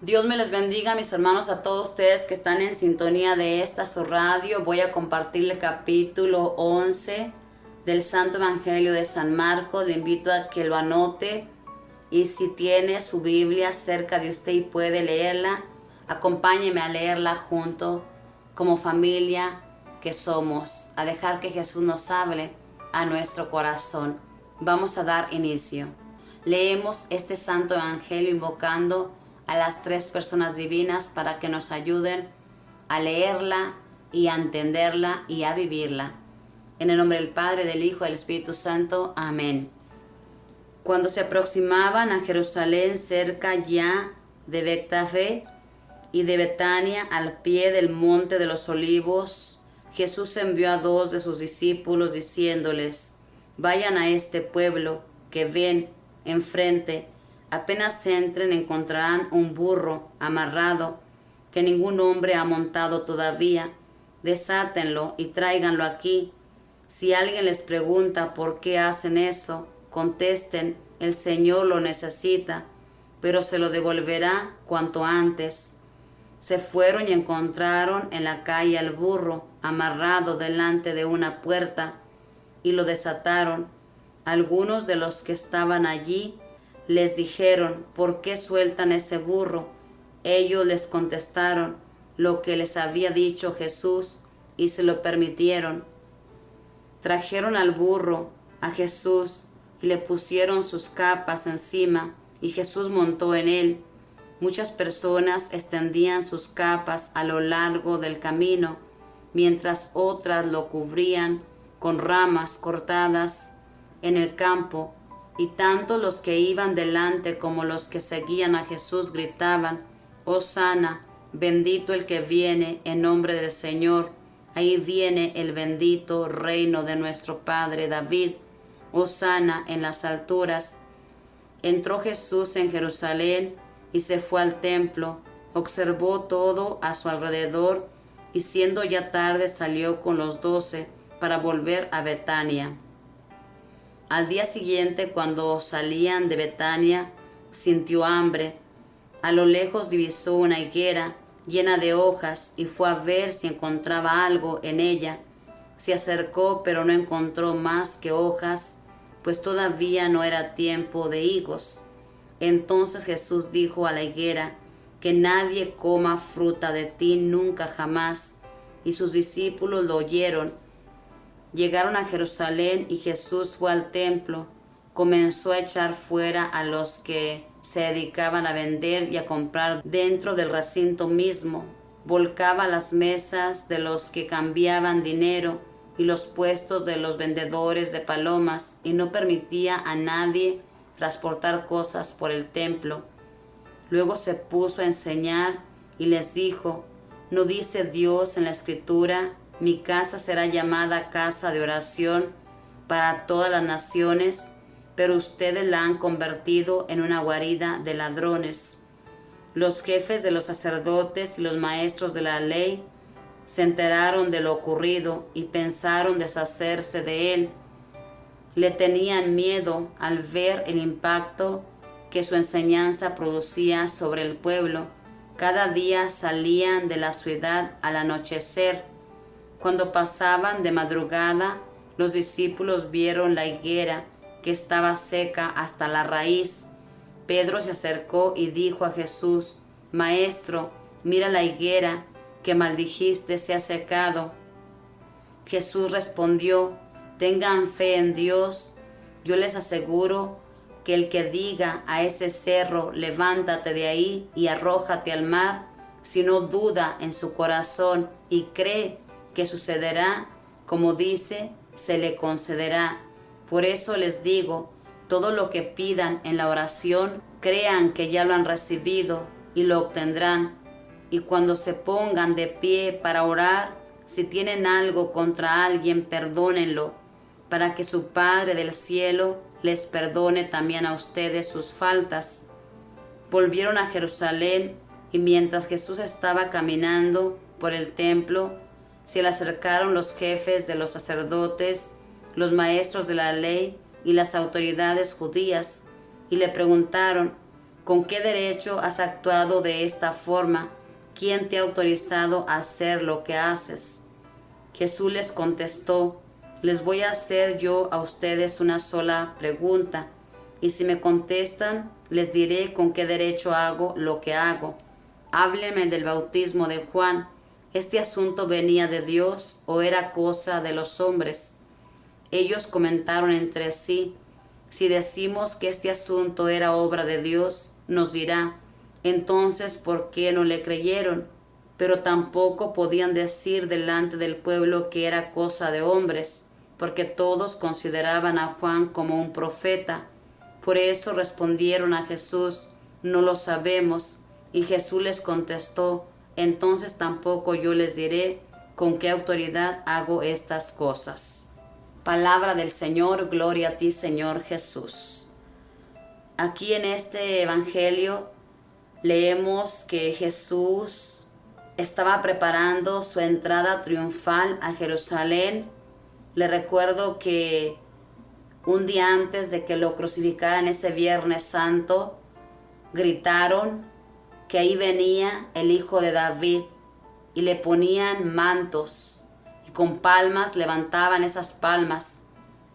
Dios me les bendiga, mis hermanos, a todos ustedes que están en sintonía de esta su radio. Voy a compartirle el capítulo 11 del Santo Evangelio de San Marcos. Le invito a que lo anote y si tiene su Biblia cerca de usted y puede leerla, acompáñeme a leerla junto como familia que somos, a dejar que Jesús nos hable a nuestro corazón. Vamos a dar inicio. Leemos este Santo Evangelio invocando a las tres personas divinas para que nos ayuden a leerla y a entenderla y a vivirla. En el nombre del Padre, del Hijo y del Espíritu Santo. Amén. Cuando se aproximaban a Jerusalén, cerca ya de Betfagé y de Betania, al pie del monte de los olivos, Jesús envió a 2 de sus discípulos diciéndoles: vayan a este pueblo que ven enfrente. Apenas entren encontrarán un burro amarrado que ningún hombre ha montado todavía. Desátenlo y tráiganlo aquí. Si alguien les pregunta por qué hacen eso, contesten: el Señor lo necesita, pero se lo devolverá cuanto antes. Se fueron y encontraron en la calle al burro amarrado delante de una puerta y lo desataron. Algunos de los que estaban allí les dijeron: ¿por qué sueltan ese burro? Ellos les contestaron lo que les había dicho Jesús y se lo permitieron. Trajeron al burro a Jesús y le pusieron sus capas encima y Jesús montó en él. Muchas personas extendían sus capas a lo largo del camino, mientras otras lo cubrían con ramas cortadas en el campo. Y tanto los que iban delante como los que seguían a Jesús gritaban: Hosana, bendito el que viene en nombre del Señor. Ahí viene el bendito reino de nuestro Padre David. Hosana en las alturas. Entró Jesús en Jerusalén y se fue al templo. Observó todo a su alrededor y siendo ya tarde salió con los 12 para volver a Betania. Al día siguiente, cuando salían de Betania, sintió hambre. A lo lejos divisó una higuera llena de hojas y fue a ver si encontraba algo en ella. Se acercó, pero no encontró más que hojas, pues todavía no era tiempo de higos. Entonces Jesús dijo a la higuera: que nadie coma fruta de ti nunca jamás. Y sus discípulos lo oyeron. Llegaron a Jerusalén y Jesús fue al templo. Comenzó a echar fuera a los que se dedicaban a vender y a comprar dentro del recinto mismo. Volcaba las mesas de los que cambiaban dinero y los puestos de los vendedores de palomas y no permitía a nadie transportar cosas por el templo. Luego se puso a enseñar y les dijo: ¿no dice Dios en la Escritura: mi casa será llamada casa de oración para todas las naciones? Pero ustedes la han convertido en una guarida de ladrones. Los jefes de los sacerdotes y los maestros de la ley se enteraron de lo ocurrido y pensaron deshacerse de él. Le tenían miedo al ver el impacto que su enseñanza producía sobre el pueblo. Cada día salían de la ciudad al anochecer. Cuando pasaban de madrugada, los discípulos vieron la higuera que estaba seca hasta la raíz. Pedro se acercó y dijo a Jesús: Maestro, mira la higuera que maldijiste se ha secado. Jesús respondió: tengan fe en Dios. Yo les aseguro que el que diga a ese cerro: levántate de ahí y arrójate al mar, si no duda en su corazón y cree que sucederá como dice, se le concederá. Por eso les digo, todo lo que pidan en la oración, crean que ya lo han recibido y lo obtendrán. Y cuando se pongan de pie para orar, si tienen algo contra alguien, perdónenlo, para que su Padre del cielo les perdone también a ustedes sus faltas. Volvieron a Jerusalén y mientras Jesús estaba caminando por el templo, se le acercaron los jefes de los sacerdotes, los maestros de la ley y las autoridades judías, y le preguntaron: ¿con qué derecho has actuado de esta forma? ¿Quién te ha autorizado a hacer lo que haces? Jesús les contestó, les voy a hacer yo a ustedes una sola pregunta, y si me contestan, les diré con qué derecho hago lo que hago. Háblenme del bautismo de Juan. ¿Este asunto venía de Dios o era cosa de los hombres? Ellos comentaron entre sí, si decimos que este asunto era obra de Dios, nos dirá, entonces, ¿por qué no le creyeron? Pero tampoco podían decir delante del pueblo que era cosa de hombres, porque todos consideraban a Juan como un profeta. Por eso respondieron a Jesús, no lo sabemos. Y Jesús les contestó, entonces tampoco yo les diré con qué autoridad hago estas cosas. Palabra del Señor, gloria a ti, Señor Jesús. Aquí en este evangelio leemos que Jesús estaba preparando su entrada triunfal a Jerusalén. Le recuerdo que un día antes de que lo crucificaran ese Viernes Santo, gritaron que ahí venía el Hijo de David y le ponían mantos y con palmas levantaban esas palmas,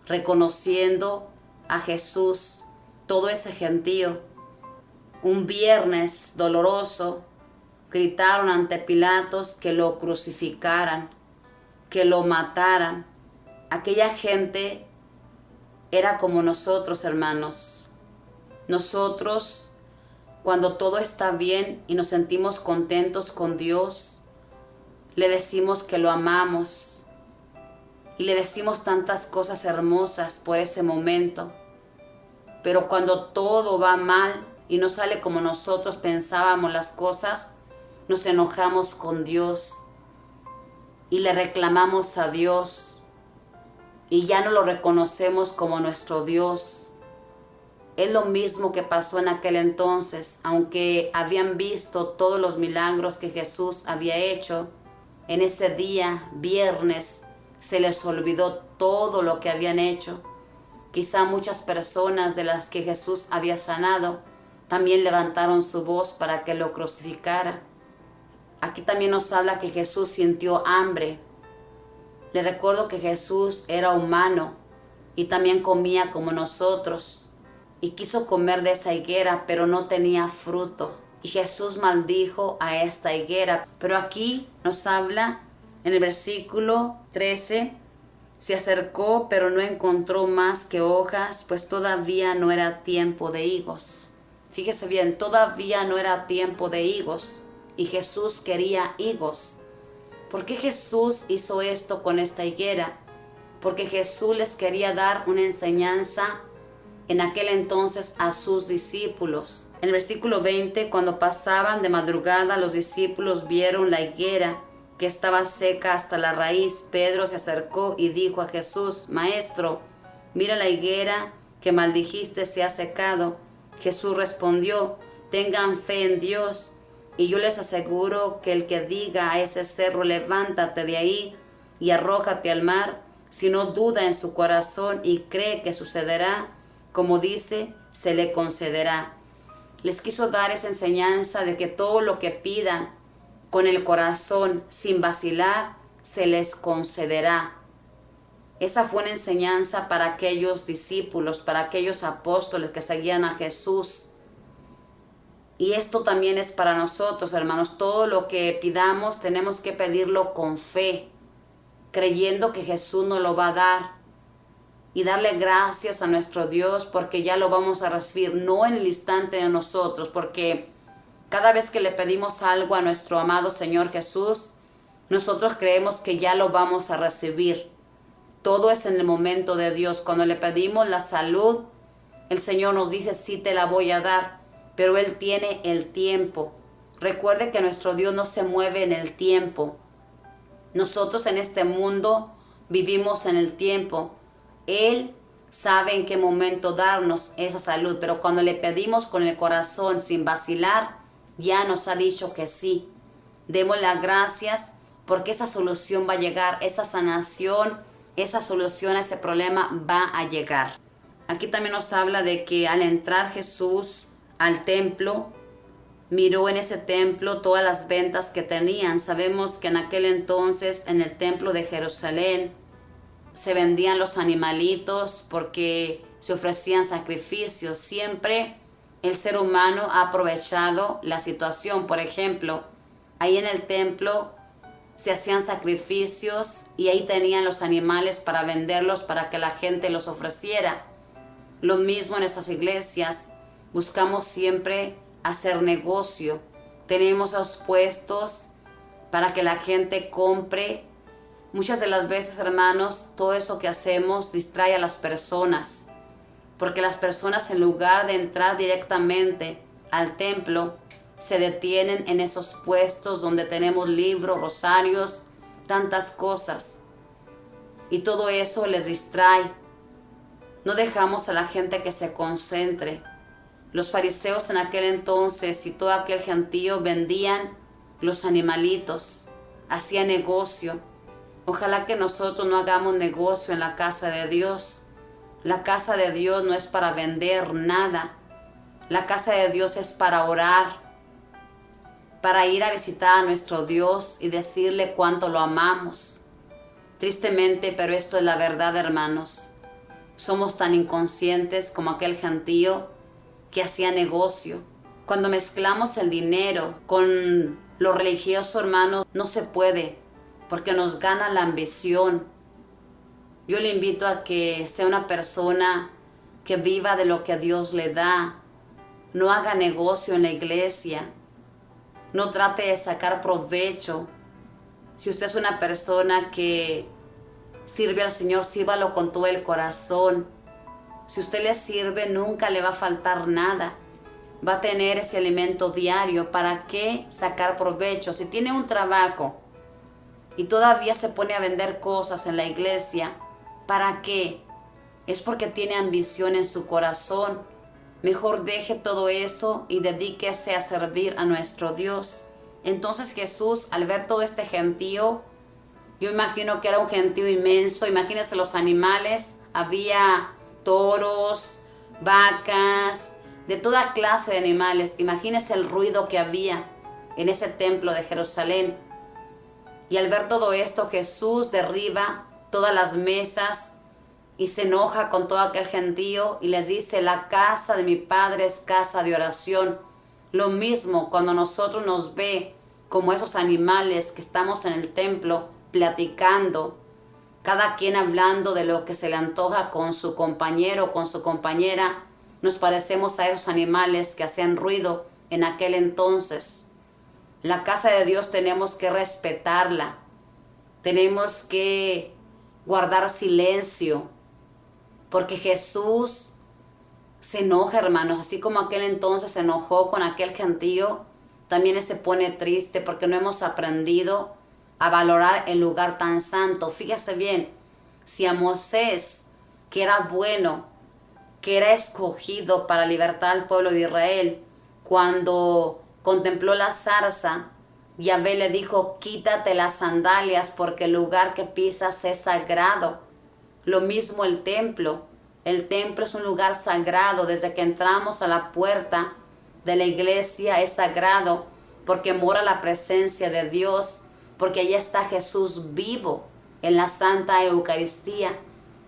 reconociendo a Jesús, todo ese gentío. Un viernes doloroso, gritaron ante Pilatos que lo crucificaran, que lo mataran. Aquella gente era como nosotros, hermanos. Nosotros, cuando todo está bien y nos sentimos contentos con Dios, le decimos que lo amamos y le decimos tantas cosas hermosas por ese momento. Pero cuando todo va mal y no sale como nosotros pensábamos las cosas, nos enojamos con Dios y le reclamamos a Dios y ya no lo reconocemos como nuestro Dios. Es lo mismo que pasó en aquel entonces, aunque habían visto todos los milagros que Jesús había hecho, en ese día, viernes, se les olvidó todo lo que habían hecho. Quizá muchas personas de las que Jesús había sanado también levantaron su voz para que lo crucificara. Aquí también nos habla que Jesús sintió hambre. Le recuerdo que Jesús era humano y también comía como nosotros. Y quiso comer de esa higuera, pero no tenía fruto. Y Jesús maldijo a esta higuera. Pero aquí nos habla en el versículo 13, se acercó, pero no encontró más que hojas, pues todavía no era tiempo de higos. Fíjese bien, todavía no era tiempo de higos. Y Jesús quería higos. ¿Por qué Jesús hizo esto con esta higuera? Porque Jesús les quería dar una enseñanza en aquel entonces a sus discípulos. En el versículo 20, cuando pasaban de madrugada, los discípulos vieron la higuera que estaba seca hasta la raíz. Pedro se acercó y dijo a Jesús, Maestro, mira la higuera que maldijiste se ha secado. Jesús respondió, tengan fe en Dios, y yo les aseguro que el que diga a ese cerro, levántate de ahí y arrójate al mar, si no duda en su corazón y cree que sucederá, como dice, se le concederá. Les quiso dar esa enseñanza de que todo lo que pidan con el corazón, sin vacilar, se les concederá. Esa fue una enseñanza para aquellos discípulos, para aquellos apóstoles que seguían a Jesús. Y esto también es para nosotros, hermanos. Todo lo que pidamos tenemos que pedirlo con fe, creyendo que Jesús nos lo va a dar. Y darle gracias a nuestro Dios porque ya lo vamos a recibir, no en el instante de nosotros, porque cada vez que le pedimos algo a nuestro amado Señor Jesús, nosotros creemos que ya lo vamos a recibir. Todo es en el momento de Dios. Cuando le pedimos la salud, el Señor nos dice, sí te la voy a dar, pero Él tiene el tiempo. Recuerde que nuestro Dios no se mueve en el tiempo. Nosotros en este mundo vivimos en el tiempo. Él sabe en qué momento darnos esa salud, pero cuando le pedimos con el corazón sin vacilar, ya nos ha dicho que sí. Démosle las gracias porque esa solución va a llegar, esa sanación, esa solución a ese problema va a llegar. Aquí también nos habla de que al entrar Jesús al templo, miró en ese templo todas las ventas que tenían. Sabemos que en aquel entonces en el templo de Jerusalén se vendían los animalitos porque se ofrecían sacrificios. Siempre el ser humano ha aprovechado la situación. Por ejemplo, ahí en el templo se hacían sacrificios y ahí tenían los animales para venderlos, para que la gente los ofreciera. Lo mismo en estas iglesias, buscamos siempre hacer negocio. Tenemos esos puestos para que la gente compre. Muchas de las veces, hermanos, todo eso que hacemos distrae a las personas, porque las personas, en lugar de entrar directamente al templo, se detienen en esos puestos donde tenemos libros, rosarios, tantas cosas, y todo eso les distrae. No dejamos a la gente que se concentre. Los fariseos en aquel entonces y todo aquel gentío vendían los animalitos, hacían negocio. Ojalá que nosotros no hagamos negocio en la casa de Dios. La casa de Dios no es para vender nada. La casa de Dios es para orar, para ir a visitar a nuestro Dios y decirle cuánto lo amamos. Tristemente, pero esto es la verdad, hermanos. Somos tan inconscientes como aquel gentío que hacía negocio. Cuando mezclamos el dinero con lo religioso, hermanos, no se puede, porque nos gana la ambición. Yo le invito a que sea una persona que viva de lo que a Dios le da. No haga negocio en la iglesia. No trate de sacar provecho. Si usted es una persona que sirve al Señor, sírvalo con todo el corazón. Si usted le sirve, nunca le va a faltar nada. Va a tener ese alimento diario. ¿Para qué sacar provecho? Si tiene un trabajo y todavía se pone a vender cosas en la iglesia, ¿para qué? Es porque tiene ambición en su corazón. Mejor deje todo eso y dedíquese a servir a nuestro Dios. Entonces Jesús, al ver todo este gentío, yo imagino que era un gentío inmenso. Imagínense los animales. Había toros, vacas, de toda clase de animales. Imagínense el ruido que había en ese templo de Jerusalén. Y al ver todo esto, Jesús derriba todas las mesas y se enoja con todo aquel gentío y les dice: la casa de mi Padre es casa de oración. Lo mismo cuando nosotros nos ve como esos animales que estamos en el templo platicando, cada quien hablando de lo que se le antoja con su compañero o con su compañera, nos parecemos a esos animales que hacían ruido en aquel entonces. La casa de Dios tenemos que respetarla, tenemos que guardar silencio, porque Jesús se enoja, hermanos, así como aquel entonces se enojó con aquel gentío, también Él se pone triste porque no hemos aprendido a valorar el lugar tan santo. Fíjese bien, si a Moisés, que era bueno, que era escogido para libertar al pueblo de Israel, cuando contempló la zarza, Yahvé le dijo: quítate las sandalias porque el lugar que pisas es sagrado. Lo mismo el templo. El templo es un lugar sagrado. Desde que entramos a la puerta de la iglesia es sagrado, porque mora la presencia de Dios, porque allí está Jesús vivo en la Santa Eucaristía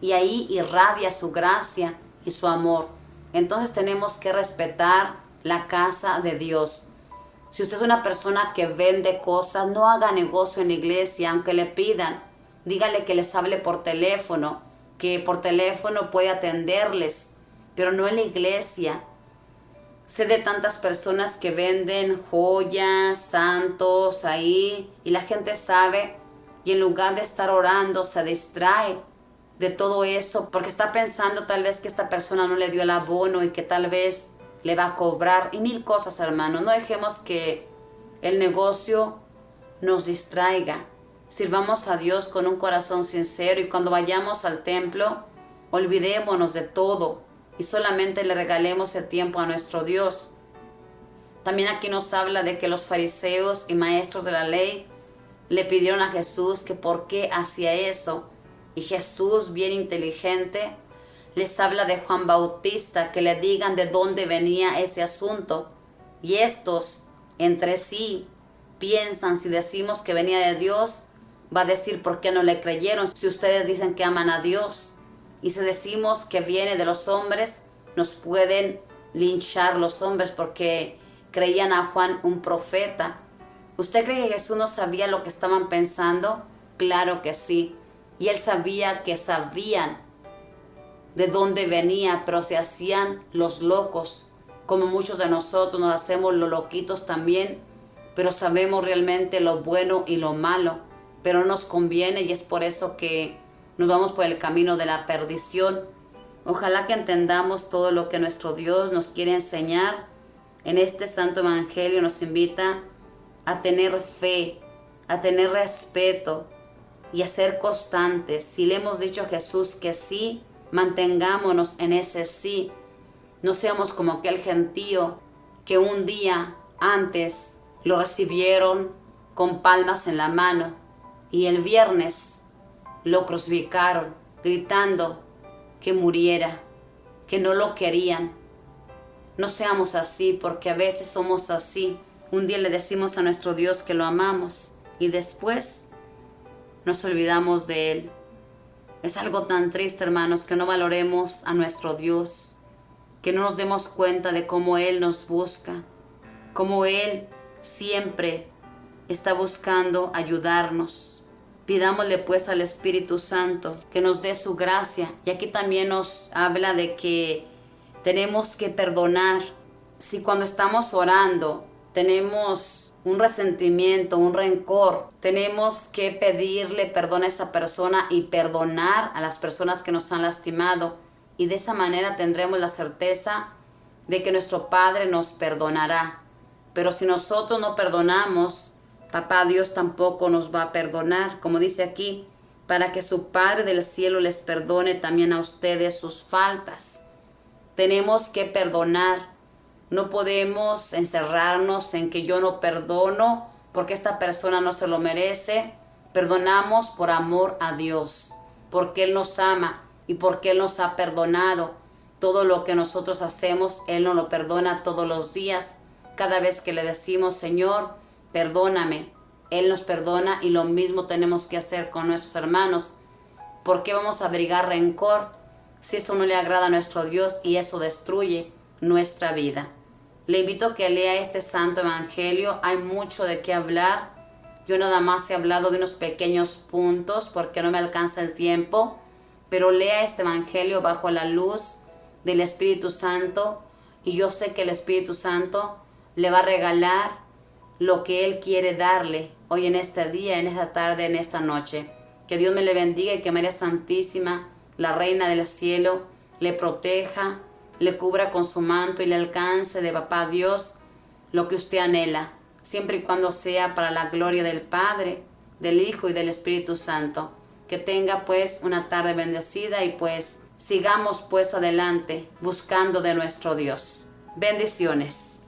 y ahí irradia su gracia y su amor. Entonces tenemos que respetar la casa de Dios. Si usted es una persona que vende cosas, no haga negocio en la iglesia, aunque le pidan. Dígale que les hable por teléfono, que por teléfono puede atenderles, pero no en la iglesia. Sé de tantas personas que venden joyas, santos ahí, y la gente sabe, y en lugar de estar orando se distrae de todo eso, porque está pensando tal vez que esta persona no le dio el abono y que tal vez le va a cobrar, y mil cosas, hermanos. No dejemos que el negocio nos distraiga. Sirvamos a Dios con un corazón sincero, y cuando vayamos al templo, olvidémonos de todo y solamente le regalemos el tiempo a nuestro Dios. También aquí nos habla de que los fariseos y maestros de la ley le pidieron a Jesús que por qué hacía eso. Y Jesús, bien inteligente, les habla de Juan Bautista, que le digan de dónde venía ese asunto. Y estos entre sí piensan, si decimos que venía de Dios, va a decir por qué no le creyeron si ustedes dicen que aman a Dios. Y si decimos que viene de los hombres, nos pueden linchar los hombres porque creían a Juan un profeta. ¿Usted cree que Jesús no sabía lo que estaban pensando? Claro que sí. Y él sabía que sabían de dónde venía, pero se hacían los locos, como muchos de nosotros nos hacemos los loquitos también, pero sabemos realmente lo bueno y lo malo, pero no nos conviene y es por eso que nos vamos por el camino de la perdición. Ojalá que entendamos todo lo que nuestro Dios nos quiere enseñar. En este Santo Evangelio nos invita a tener fe, a tener respeto y a ser constantes. Si le hemos dicho a Jesús que sí, mantengámonos en ese sí. No seamos como aquel gentío que un día antes lo recibieron con palmas en la mano y el viernes lo crucificaron gritando que muriera, que no lo querían. No seamos así, porque a veces somos así. Un día le decimos a nuestro Dios que lo amamos y después nos olvidamos de Él. Es algo tan triste, hermanos, que no valoremos a nuestro Dios, que no nos demos cuenta de cómo Él nos busca, cómo Él siempre está buscando ayudarnos. Pidámosle pues al Espíritu Santo que nos dé su gracia. Y aquí también nos habla de que tenemos que perdonar. Si cuando estamos orando tenemos un resentimiento, un rencor, tenemos que pedirle perdón a esa persona y perdonar a las personas que nos han lastimado. Y de esa manera tendremos la certeza de que nuestro Padre nos perdonará. Pero si nosotros no perdonamos, Papá Dios tampoco nos va a perdonar, como dice aquí, para que su Padre del cielo les perdone también a ustedes sus faltas. Tenemos que perdonar. No podemos encerrarnos en que yo no perdono porque esta persona no se lo merece. Perdonamos por amor a Dios, porque Él nos ama y porque Él nos ha perdonado. Todo lo que nosotros hacemos, Él nos lo perdona todos los días. Cada vez que le decimos, Señor, perdóname, Él nos perdona y lo mismo tenemos que hacer con nuestros hermanos. ¿Por qué vamos a abrigar rencor si eso no le agrada a nuestro Dios y eso destruye nuestra vida? Le invito a que lea este Santo Evangelio. Hay mucho de qué hablar. Yo nada más he hablado de unos pequeños puntos porque no me alcanza el tiempo, pero lea este Evangelio bajo la luz del Espíritu Santo y yo sé que el Espíritu Santo le va a regalar lo que Él quiere darle hoy en este día, en esta tarde, en esta noche. Que Dios me le bendiga y que María Santísima, la Reina del Cielo, le proteja, le cubra con su manto y le alcance de Papá Dios lo que usted anhela, siempre y cuando sea para la gloria del Padre, del Hijo y del Espíritu Santo. Que tenga pues una tarde bendecida y pues sigamos pues adelante buscando de nuestro Dios. Bendiciones.